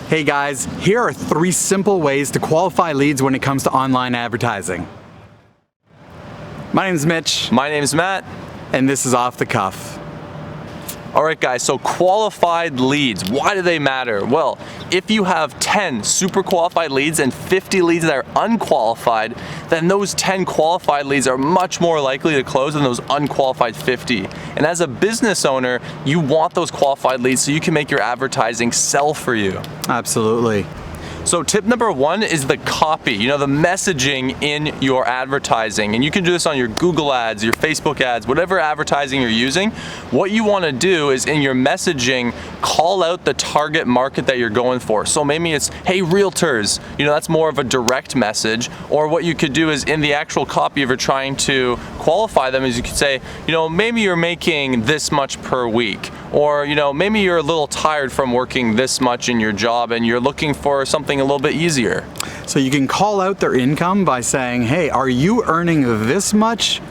Hey guys, here are 3 simple ways to qualify leads when it comes to online advertising. My name's Mitch. My name's Matt. And this is Off the Cuff. Alright guys, so qualified leads, why do they matter? Well, if you have 10 super qualified leads and 50 leads that are unqualified, then those 10 qualified leads are much more likely to close than those unqualified 50. And as a business owner, you want those qualified leads so you can make your advertising sell for you. Absolutely. So tip number 1 is the copy, the messaging in your advertising. And you can do this on your Google ads, your Facebook ads, whatever advertising you're using. What you want to do is in your messaging, call out the target market that you're going for. So maybe it's, hey, realtors, that's more of a direct message. Or what you could do is in the actual copy, if you're trying to qualify them, is you could say, maybe you're making this much per week. Or, maybe you're a little tired from working this much in your job and you're looking for something a little bit easier. So you can call out their income by saying, hey, are you earning this much?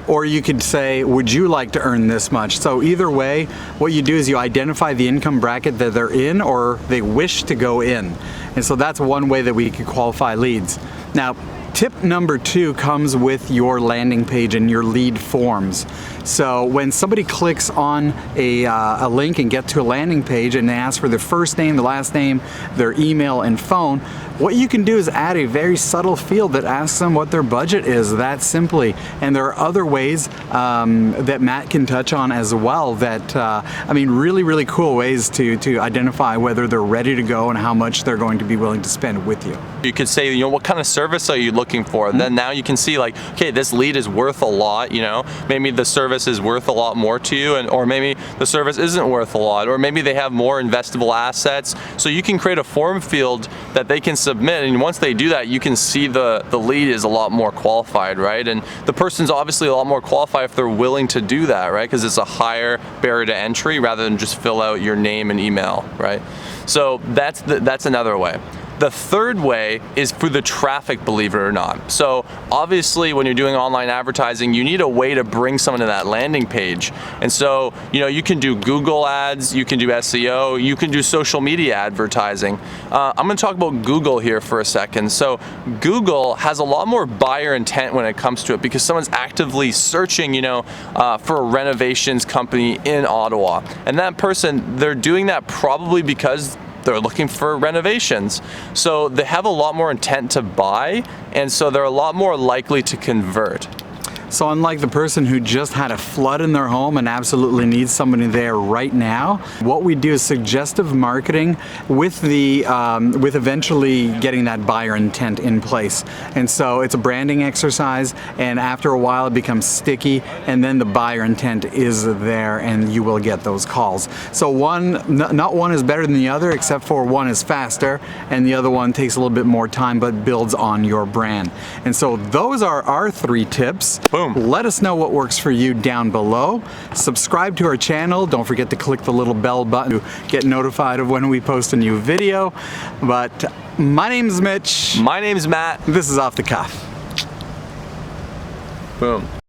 Or you could say, would you like to earn this much? So either way, what you do is you identify the income bracket that they're in or they wish to go in. And so that's one way that we could qualify leads. Now, tip number 2 comes with your landing page and your lead forms. So when somebody clicks on a link and gets to a landing page and they ask for their first name, the last name, their email and phone, what you can do is add a very subtle field that asks them what their budget is, that simply. And there are other ways that Matt can touch on as well that, really cool ways to identify whether they're ready to go and how much they're going to be willing to spend with you. You could say, what kind of service are you looking for? Mm-hmm. Then now you can see like, okay, this lead is worth a lot, maybe the service is worth a lot more to you, or maybe the service isn't worth a lot, or maybe they have more investable assets. So you can create a form field that they can submit, and once they do that, you can see the lead is a lot more qualified, right? And the person's obviously a lot more qualified if they're willing to do that, right? Because it's a higher barrier to entry rather than just fill out your name and email, right? So that's another way. The third way is through the traffic, believe it or not. So obviously when you're doing online advertising, you need a way to bring someone to that landing page. And so, you can do Google ads, you can do SEO, you can do social media advertising. I'm gonna talk about Google here for a second. So Google has a lot more buyer intent when it comes to it because someone's actively searching, for a renovations company in Ottawa. And that person, they're doing that probably because they're looking for renovations. So they have a lot more intent to buy, and so they're a lot more likely to convert. So unlike the person who just had a flood in their home and absolutely needs somebody there right now, what we do is suggestive marketing with eventually getting that buyer intent in place. And so it's a branding exercise, and after a while it becomes sticky, and then the buyer intent is there and you will get those calls. So not one is better than the other, except for one is faster and the other one takes a little bit more time but builds on your brand. And so those are our 3 tips. Boom. Let us know what works for you down below. Subscribe to our channel. Don't forget to click the little bell button to get notified of when we post a new video. But my name's Mitch. My name's Matt. This is Off the Cuff. Boom.